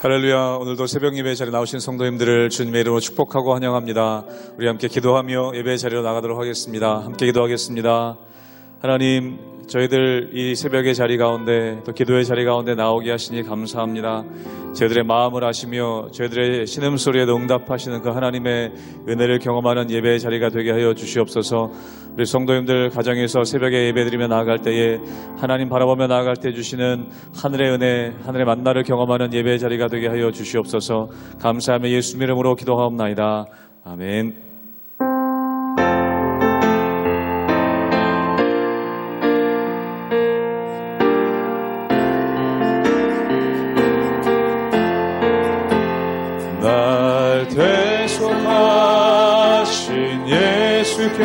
할렐루야. 오늘도 새벽 예배 자리에 나오신 성도님들을 주님의 이름으로 축복하고 환영합니다. 우리 함께 기도하며 예배 자리로 나가도록 하겠습니다. 함께 기도하겠습니다. 하나님, 저희들 이 새벽의 자리 가운데 또 기도의 자리 가운데 나오게 하시니 감사합니다. 저희들의 마음을 아시며 저희들의 신음소리에도 응답하시는 그 하나님의 은혜를 경험하는 예배의 자리가 되게 하여 주시옵소서. 우리 성도님들 가정에서 새벽에 예배드리며 나아갈 때에 하나님 바라보며 나아갈 때 주시는 하늘의 은혜, 하늘의 만나를 경험하는 예배의 자리가 되게 하여 주시옵소서. 감사하며 예수 이름으로 기도하옵나이다. 아멘. 날 대속하신 예수께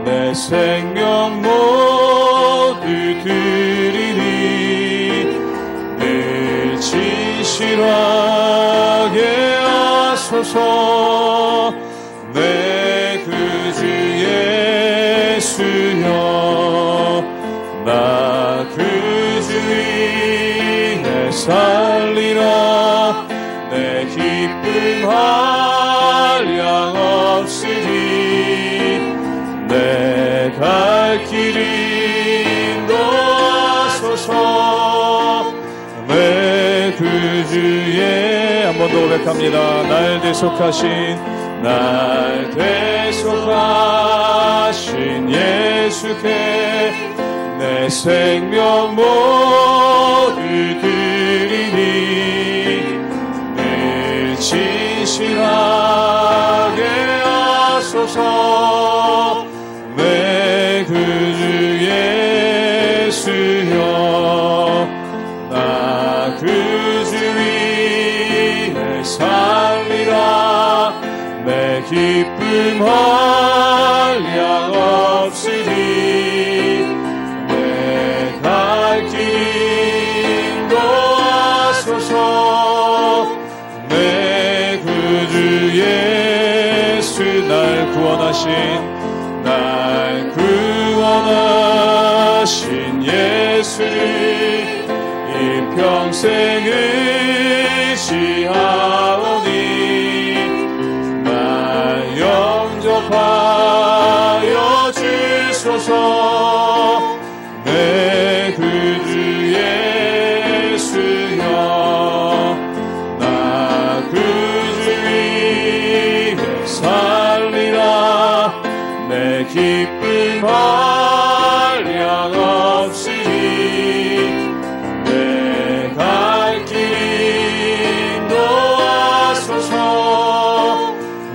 내 생명 모두 드리니 늘 진실하게 하소서. 내 구주 예수여, 나 구주 위에 살리라. 내 기쁨 한량 없으니 내 갈 길 인도하소서. 내 구주의 한 번 더 고백합니다. 날 대속하신 예수께 내 생명 모두 드리니 진실하게 하소서. 내 구주 예수여, 나 구주 위에 살리라. 내 기쁨 한량 없으니 내 갈 길 인도하소서. 내 구주 예수, 날 구원하신 예수를 일평생 의지하오니 날 영접하여 주소서. 내 구주 예수여, 나 구주 위에 살리라. 내 기쁨 한량 없으니 내 갈 길 인도하소서.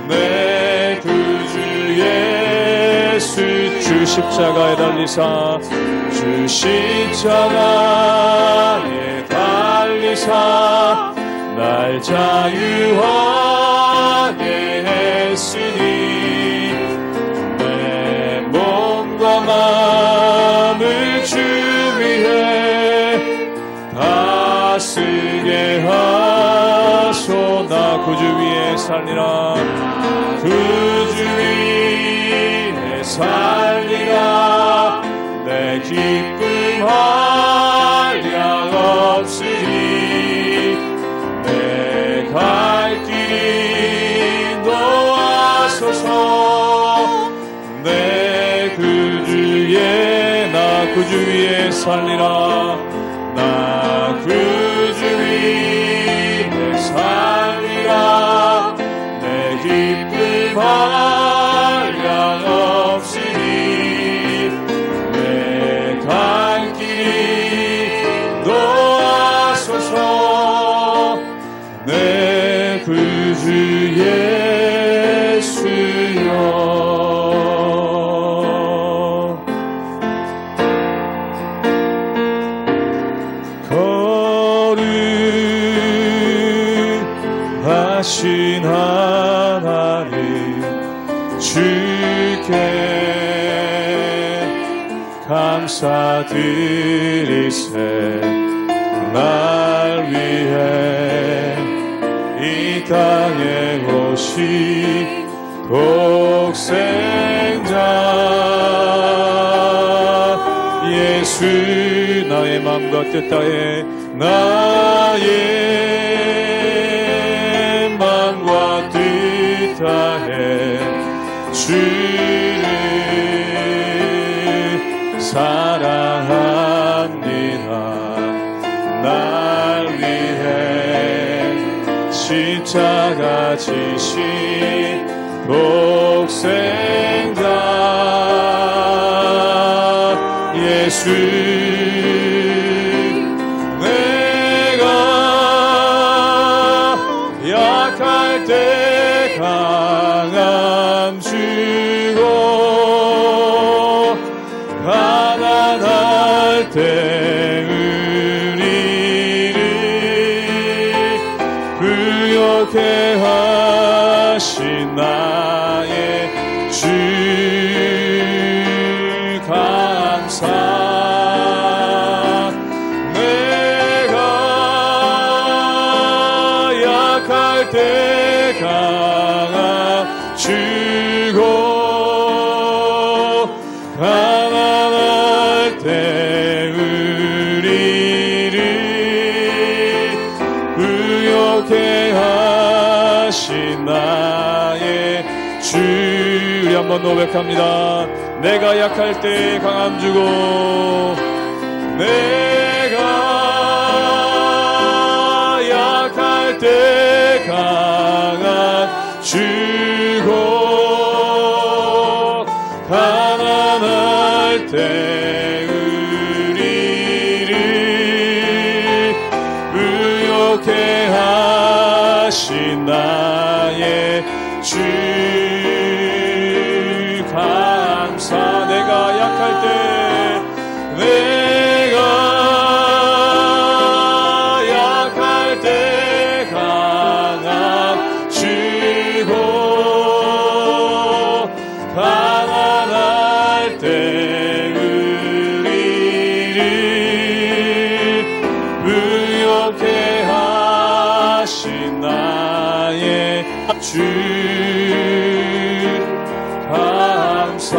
내 구주 예수, 주 십자가에 달리사, 주 십자가에 달리사 날 자유하게 했으니 내 몸과 마음을 주 위해 다스게 하소. 나 구주 위에 살리라. 구주 위에 살리라. 내 기쁨 한량 없으니 내 갈 길 인도하소서. 내 구주의, 나 구주 위에 살리라. 나 구주 위에 살리라. 내 기쁨 한량 없으니 내 갈 길 인도하소서. 내 구주 예수여, 거룩하신 하나님 주께 감사드리세. 날 위해 이 땅에 오신 독생자 예수, 나의 마음과 뜻 다해 나의 주를 사랑합니다. 날 위해 십자가 지신 독생자 예수, 내가 약할 때 강함 주고 가난할 때 우리를 부욕해 하신 나의 주 감사. 내가 약할 때 강함 주고 가난할 때 우리를 부욕해 하신 나의 주. 우리 한번 고백합니다. 내가 약할 때 강함 주고, 내가 약할 때 강함 주고 가난할 때 우리를 부욕해 하신 나의 주 감사. 내가 약할 때, 내가 약할 때 강함 주고 가난할 때 우리를 부욕해 하신 나의 주 감사.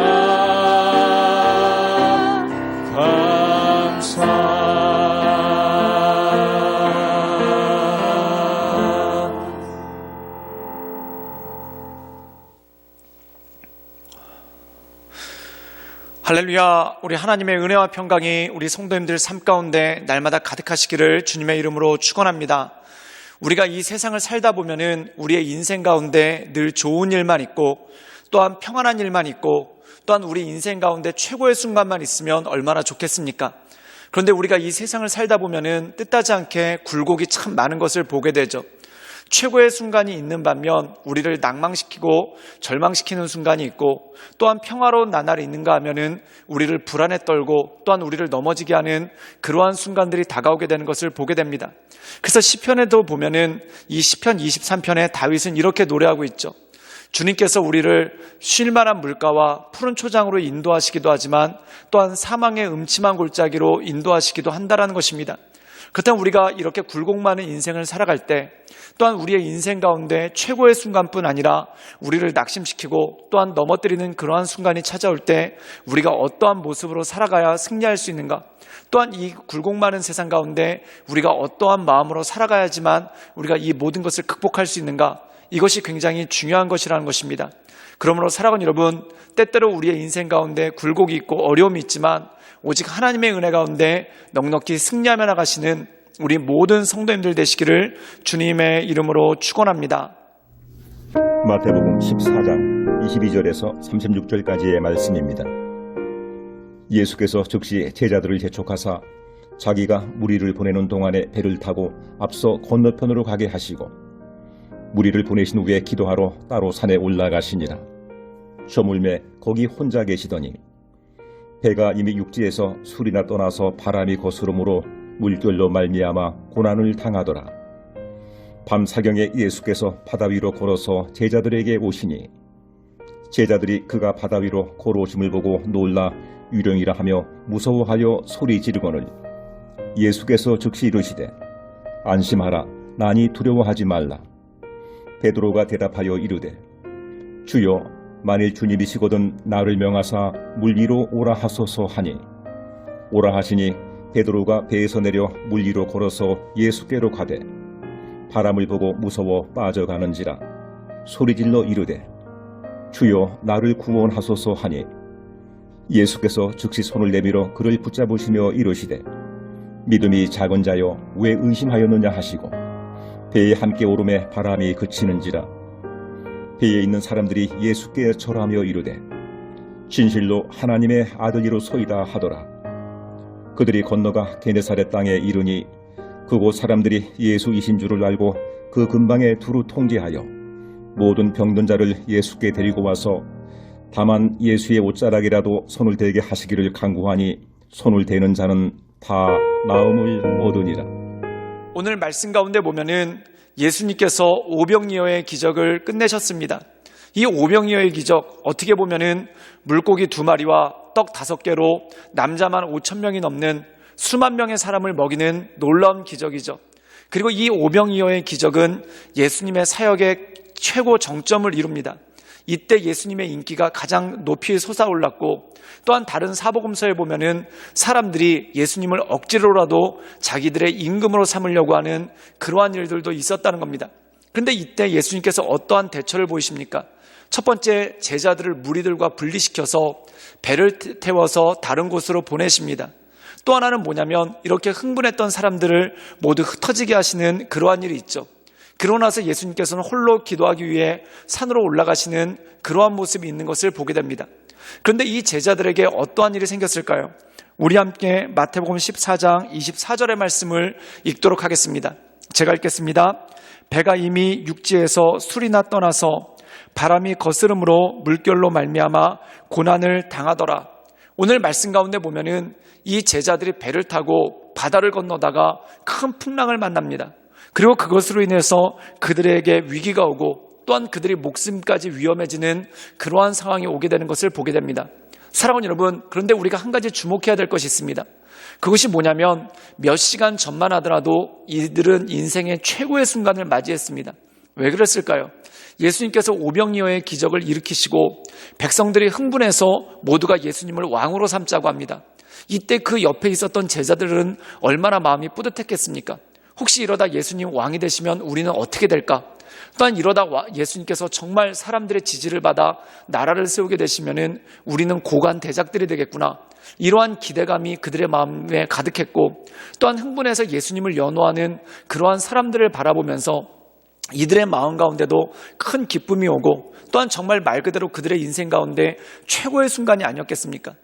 할렐루야. 우리 하나님의 은혜와 평강이 우리 성도님들 삶 가운데 날마다 가득하시기를 주님의 이름으로 축원합니다. 우리가 이 세상을 살다 보면은 우리의 인생 가운데 늘 좋은 일만 있고 또한 평안한 일만 있고 또한 우리 인생 가운데 최고의 순간만 있으면 얼마나 좋겠습니까? 그런데 우리가 이 세상을 살다 보면은 뜻하지 않게 굴곡이 참 많은 것을 보게 되죠. 최고의 순간이 있는 반면 우리를 낭망시키고 절망시키는 순간이 있고, 또한 평화로운 나날이 있는가 하면은 우리를 불안에 떨고 또한 우리를 넘어지게 하는 그러한 순간들이 다가오게 되는 것을 보게 됩니다. 그래서 시편에도 보면은 이 시편 23편에 다윗은 이렇게 노래하고 있죠. 주님께서 우리를 쉴만한 물가와 푸른 초장으로 인도하시기도 하지만 또한 사망의 음침한 골짜기로 인도하시기도 한다라는 것입니다. 그렇다면 우리가 이렇게 굴곡 많은 인생을 살아갈 때 또한 우리의 인생 가운데 최고의 순간뿐 아니라 우리를 낙심시키고 또한 넘어뜨리는 그러한 순간이 찾아올 때 우리가 어떠한 모습으로 살아가야 승리할 수 있는가? 또한 이 굴곡 많은 세상 가운데 우리가 어떠한 마음으로 살아가야지만 우리가 이 모든 것을 극복할 수 있는가? 이것이 굉장히 중요한 것이라는 것입니다. 그러므로 사랑하는 여러분, 때때로 우리의 인생 가운데 굴곡이 있고 어려움이 있지만 오직 하나님의 은혜 가운데 넉넉히 승리하며 나가시는 우리 모든 성도님들 되시기를 주님의 이름으로 축원합니다. 마태복음 14장 22절에서 36절까지의 말씀입니다. 예수께서 즉시 제자들을 재촉하사 자기가 무리를 보내는 동안에 배를 타고 앞서 건너편으로 가게 하시고 무리를 보내신 후에 기도하러 따로 산에 올라가시니라. 저물매 거기 혼자 계시더니 배가 이미 육지에서 술이나 떠나서 바람이 거스름으로 물결로 말미암아 고난을 당하더라. 밤 사경에 예수께서 바다 위로 걸어서 제자들에게 오시니 제자들이 그가 바다 위로 걸어오심을 보고 놀라 유령이라 하며 무서워하여 소리 지르거늘 예수께서 즉시 이르시되 안심하라 나니 두려워하지 말라. 베드로가 대답하여 이르되 주여 만일 주님이시거든 나를 명하사 물 위로 오라 하소서 하니 오라 하시니 베드로가 배에서 내려 물 위로 걸어서 예수께로 가되 바람을 보고 무서워 빠져가는지라 소리질러 이르되 주여 나를 구원하소서 하니 예수께서 즉시 손을 내밀어 그를 붙잡으시며 이르시되 믿음이 작은 자여 왜 의심하였느냐 하시고 배에 함께 오름에 바람이 그치는지라. 배에 있는 사람들이 예수께 절하며 이르되 진실로 하나님의 아들이로소이다 하더라. 그들이 건너가 게네사렛 땅에 이르니 그곳 사람들이 예수이신 줄을 알고 그 근방에 두루 통제하여 모든 병든 자를 예수께 데리고 와서 다만 예수의 옷자락이라도 손을 대게 하시기를 간구하니 손을 대는 자는 다 나음을 얻으니라. 오늘 말씀 가운데 보면은 예수님께서 오병이어의 기적을 끝내셨습니다. 이 오병이어의 기적, 어떻게 보면은 물고기 2마리와 떡 5개로 남자만 5,000명이 넘는 수만 명의 사람을 먹이는 놀라운 기적이죠. 그리고 이 오병이어의 기적은 예수님의 사역의 최고 정점을 이룹니다. 이때 예수님의 인기가 가장 높이 솟아올랐고, 또한 다른 사복음서에 보면은 사람들이 예수님을 억지로라도 자기들의 임금으로 삼으려고 하는 그러한 일들도 있었다는 겁니다. 그런데 이때 예수님께서 어떠한 대처를 보이십니까? 첫 번째, 제자들을 무리들과 분리시켜서 배를 태워서 다른 곳으로 보내십니다. 또 하나는 뭐냐면 이렇게 흥분했던 사람들을 모두 흩어지게 하시는 그러한 일이 있죠. 그러고 나서 예수님께서는 홀로 기도하기 위해 산으로 올라가시는 그러한 모습이 있는 것을 보게 됩니다. 그런데 이 제자들에게 어떠한 일이 생겼을까요? 우리 함께 마태복음 14장 24절의 말씀을 읽도록 하겠습니다. 제가 읽겠습니다. 배가 이미 육지에서 술이나 떠나서 바람이 거스름으로 물결로 말미암아 고난을 당하더라. 오늘 말씀 가운데 보면은 이 제자들이 배를 타고 바다를 건너다가 큰 풍랑을 만납니다. 그리고 그것으로 인해서 그들에게 위기가 오고 또한 그들이 목숨까지 위험해지는 그러한 상황이 오게 되는 것을 보게 됩니다. 사랑하는 여러분, 그런데 우리가 한 가지 주목해야 될 것이 있습니다. 그것이 뭐냐면 몇 시간 전만 하더라도 이들은 인생의 최고의 순간을 맞이했습니다. 왜 그랬을까요? 예수님께서 오병이어의 기적을 일으키시고 백성들이 흥분해서 모두가 예수님을 왕으로 삼자고 합니다. 이때 그 옆에 있었던 제자들은 얼마나 마음이 뿌듯했겠습니까? 혹시 이러다 예수님 왕이 되시면 우리는 어떻게 될까? 또한 이러다 예수님께서 정말 사람들의 지지를 받아 나라를 세우게 되시면은 우리는 고관 대작들이 되겠구나. 이러한 기대감이 그들의 마음에 가득했고, 또한 흥분해서 예수님을 연호하는 그러한 사람들을 바라보면서 이들의 마음 가운데도 큰 기쁨이 오고, 또한 정말 말 그대로 그들의 인생 가운데 최고의 순간이 아니었겠습니까?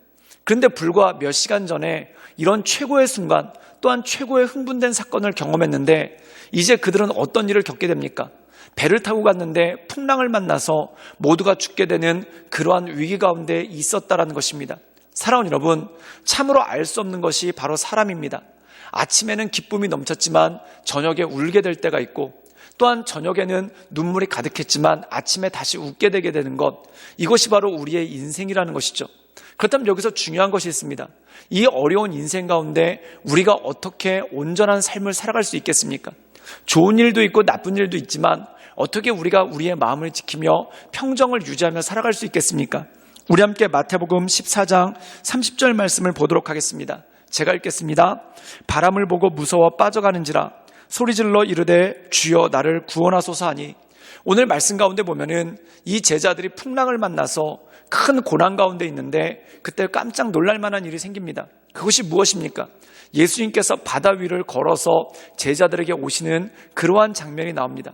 그런데 불과 몇 시간 전에 이런 최고의 순간, 또한 최고의 흥분된 사건을 경험했는데 이제 그들은 어떤 일을 겪게 됩니까? 배를 타고 갔는데 풍랑을 만나서 모두가 죽게 되는 그러한 위기 가운데 있었다라는 것입니다. 사랑하는 여러분, 참으로 알 수 없는 것이 바로 사람입니다. 아침에는 기쁨이 넘쳤지만 저녁에 울게 될 때가 있고, 또한 저녁에는 눈물이 가득했지만 아침에 다시 웃게 되게 되는 것, 이것이 바로 우리의 인생이라는 것이죠. 그렇다면 여기서 중요한 것이 있습니다. 이 어려운 인생 가운데 우리가 어떻게 온전한 삶을 살아갈 수 있겠습니까? 좋은 일도 있고 나쁜 일도 있지만 어떻게 우리가 우리의 마음을 지키며 평정을 유지하며 살아갈 수 있겠습니까? 우리 함께 마태복음 14장 30절 말씀을 보도록 하겠습니다. 제가 읽겠습니다. 바람을 보고 무서워 빠져가는지라 소리질러 이르되 주여 나를 구원하소서 하니. 오늘 말씀 가운데 보면은 이 제자들이 풍랑을 만나서 큰 고난 가운데 있는데 그때 깜짝 놀랄 만한 일이 생깁니다. 그것이 무엇입니까? 예수님께서 바다 위를 걸어서 제자들에게 오시는 그러한 장면이 나옵니다.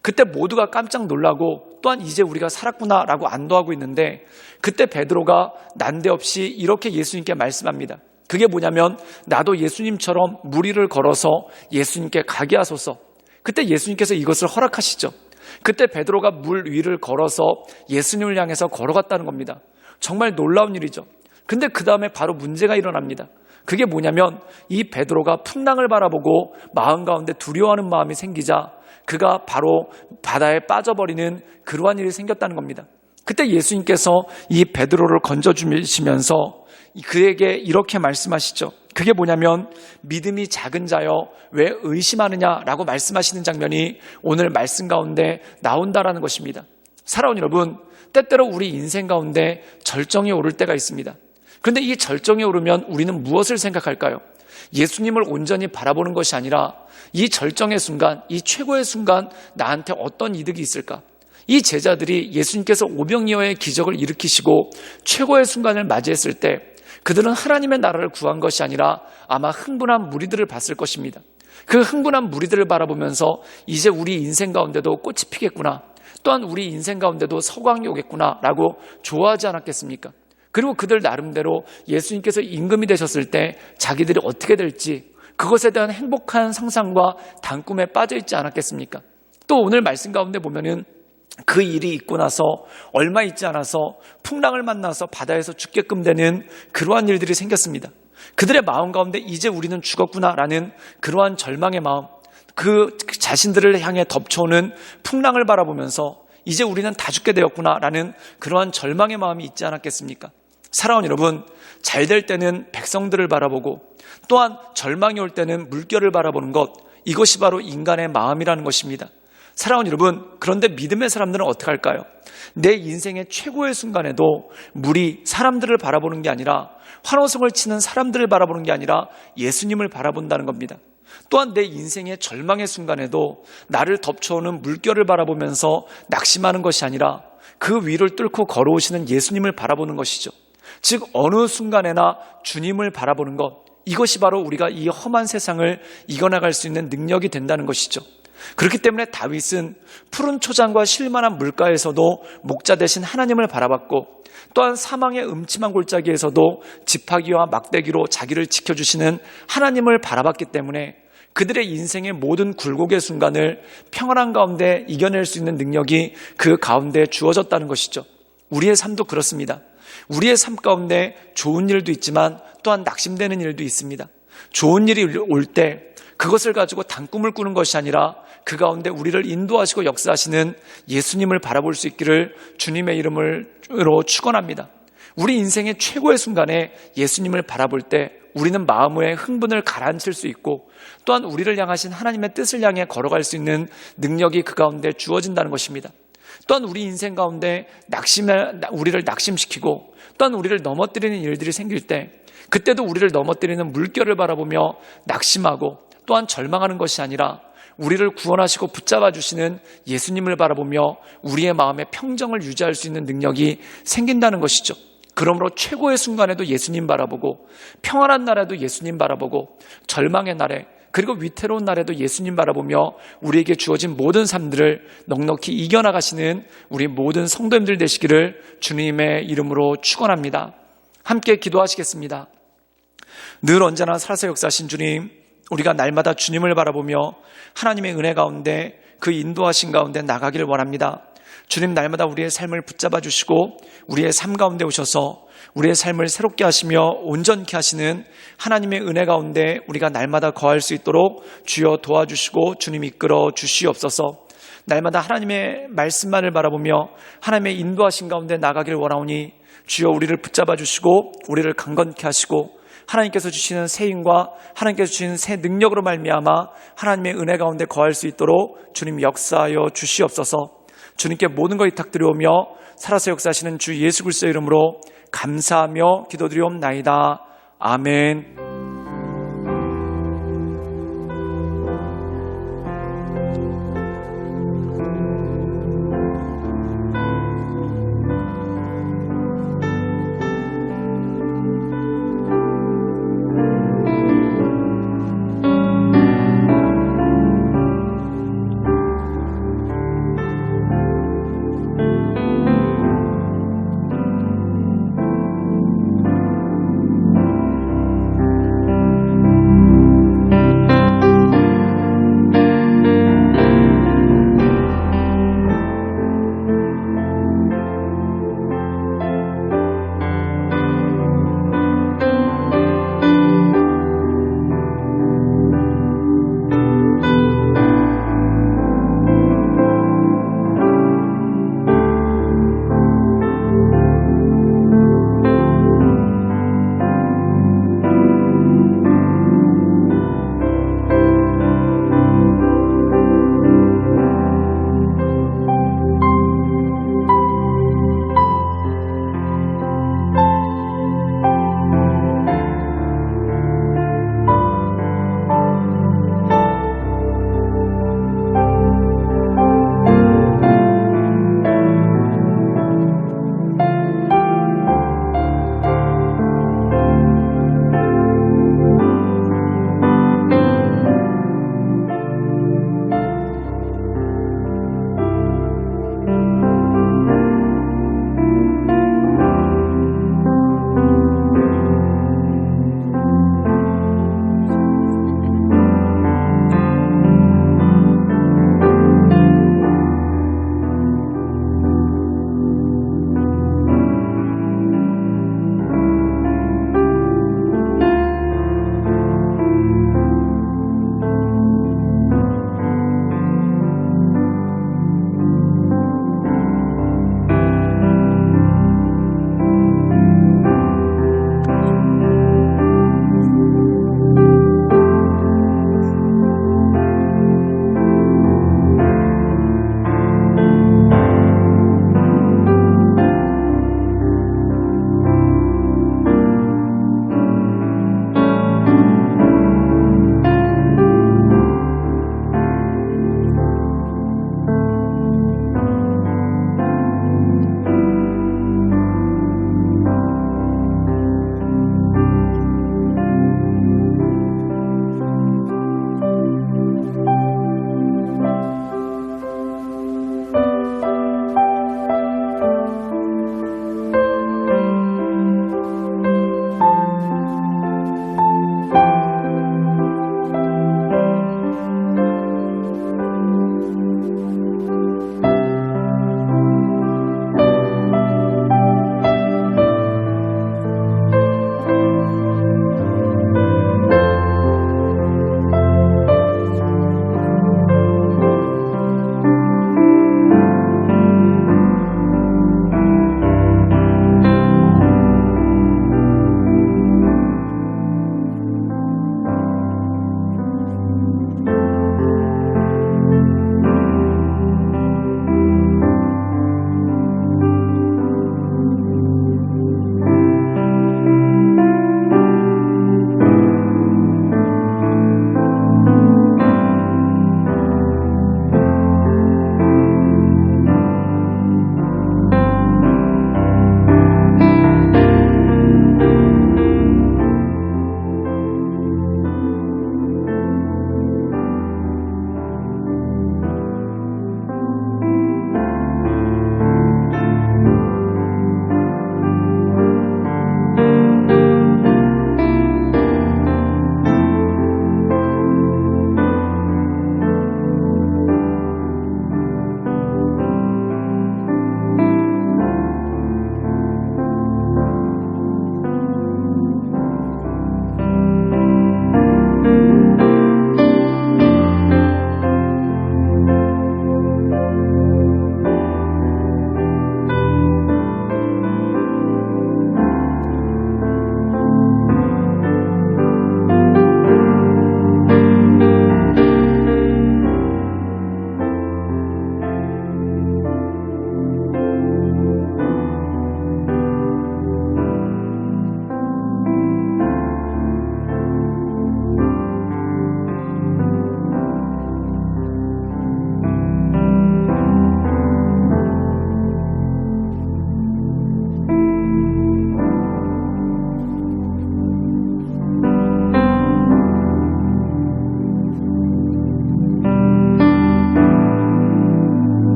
그때 모두가 깜짝 놀라고 또한 이제 우리가 살았구나라고 안도하고 있는데 그때 베드로가 난데없이 이렇게 예수님께 말씀합니다. 그게 뭐냐면 나도 예수님처럼 물 위를 걸어서 예수님께 가게 하소서. 그때 예수님께서 이것을 허락하시죠. 그때 베드로가 물 위를 걸어서 예수님을 향해서 걸어갔다는 겁니다. 정말 놀라운 일이죠. 근데 그 다음에 바로 문제가 일어납니다. 그게 뭐냐면 이 베드로가 풍랑을 바라보고 마음 가운데 두려워하는 마음이 생기자 그가 바로 바다에 빠져버리는 그러한 일이 생겼다는 겁니다. 그때 예수님께서 이 베드로를 건져주시면서 그에게 이렇게 말씀하시죠. 그게 뭐냐면 믿음이 작은 자여 왜 의심하느냐라고 말씀하시는 장면이 오늘 말씀 가운데 나온다라는 것입니다. 사랑하는 여러분, 때때로 우리 인생 가운데 절정이 오를 때가 있습니다. 그런데 이 절정이 오르면 우리는 무엇을 생각할까요? 예수님을 온전히 바라보는 것이 아니라 이 절정의 순간, 이 최고의 순간 나한테 어떤 이득이 있을까? 이 제자들이 예수님께서 오병이어의 기적을 일으키시고 최고의 순간을 맞이했을 때 그들은 하나님의 나라를 구한 것이 아니라 아마 흥분한 무리들을 봤을 것입니다. 그 흥분한 무리들을 바라보면서 이제 우리 인생 가운데도 꽃이 피겠구나, 또한 우리 인생 가운데도 서광이 오겠구나 라고 좋아하지 않았겠습니까? 그리고 그들 나름대로 예수님께서 임금이 되셨을 때 자기들이 어떻게 될지 그것에 대한 행복한 상상과 단꿈에 빠져 있지 않았겠습니까? 또 오늘 말씀 가운데 보면은 그 일이 있고 나서 얼마 있지 않아서 풍랑을 만나서 바다에서 죽게끔 되는 그러한 일들이 생겼습니다. 그들의 마음 가운데 이제 우리는 죽었구나라는 그러한 절망의 마음, 그 자신들을 향해 덮쳐오는 풍랑을 바라보면서 이제 우리는 다 죽게 되었구나라는 그러한 절망의 마음이 있지 않았겠습니까? 사랑하는 여러분, 잘 될 때는 백성들을 바라보고 또한 절망이 올 때는 물결을 바라보는 것, 이것이 바로 인간의 마음이라는 것입니다. 사랑하는 여러분, 그런데 믿음의 사람들은 어떻게 할까요? 내 인생의 최고의 순간에도 물이 사람들을 바라보는 게 아니라, 환호성을 치는 사람들을 바라보는 게 아니라 예수님을 바라본다는 겁니다. 또한 내 인생의 절망의 순간에도 나를 덮쳐오는 물결을 바라보면서 낙심하는 것이 아니라 그 위를 뚫고 걸어오시는 예수님을 바라보는 것이죠. 즉 어느 순간에나 주님을 바라보는 것, 이것이 바로 우리가 이 험한 세상을 이겨나갈 수 있는 능력이 된다는 것이죠. 그렇기 때문에 다윗은 푸른 초장과 쉴만한 물가에서도 목자 되신 하나님을 바라봤고, 또한 사망의 음침한 골짜기에서도 지팡이와 막대기로 자기를 지켜주시는 하나님을 바라봤기 때문에 그들의 인생의 모든 굴곡의 순간을 평안한 가운데 이겨낼 수 있는 능력이 그 가운데 주어졌다는 것이죠. 우리의 삶도 그렇습니다. 우리의 삶 가운데 좋은 일도 있지만 또한 낙심되는 일도 있습니다. 좋은 일이 올 때 그것을 가지고 단꿈을 꾸는 것이 아니라 그 가운데 우리를 인도하시고 역사하시는 예수님을 바라볼 수 있기를 주님의 이름으로 축원합니다. 우리 인생의 최고의 순간에 예수님을 바라볼 때 우리는 마음의 흥분을 가라앉힐 수 있고, 또한 우리를 향하신 하나님의 뜻을 향해 걸어갈 수 있는 능력이 그 가운데 주어진다는 것입니다. 또한 우리 인생 가운데 우리를 낙심시키고 또한 우리를 넘어뜨리는 일들이 생길 때, 그때도 우리를 넘어뜨리는 물결을 바라보며 낙심하고 또한 절망하는 것이 아니라 우리를 구원하시고 붙잡아 주시는 예수님을 바라보며 우리의 마음의 평정을 유지할 수 있는 능력이 생긴다는 것이죠. 그러므로 최고의 순간에도 예수님 바라보고, 평안한 날에도 예수님 바라보고, 절망의 날에 그리고 위태로운 날에도 예수님 바라보며 우리에게 주어진 모든 삶들을 넉넉히 이겨나가시는 우리 모든 성도님들 되시기를 주님의 이름으로 축원합니다. 함께 기도하시겠습니다. 늘 언제나 살아서 역사하신 주님, 우리가 날마다 주님을 바라보며 하나님의 은혜 가운데 그 인도하신 가운데 나가기를 원합니다. 주님, 날마다 우리의 삶을 붙잡아 주시고 우리의 삶 가운데 오셔서 우리의 삶을 새롭게 하시며 온전케 하시는 하나님의 은혜 가운데 우리가 날마다 거할 수 있도록 주여 도와주시고 주님 이끌어 주시옵소서. 날마다 하나님의 말씀만을 바라보며 하나님의 인도하신 가운데 나가기를 원하오니 주여 우리를 붙잡아 주시고 우리를 강건케 하시고 하나님께서 주시는 새 힘과 하나님께서 주시는 새 능력으로 말미암아 하나님의 은혜 가운데 거할 수 있도록 주님 역사하여 주시옵소서. 주님께 모든 것 위탁드리오며 살아서 역사하시는 주 예수 그리스도의 이름으로 감사하며 기도드리옵나이다. 아멘.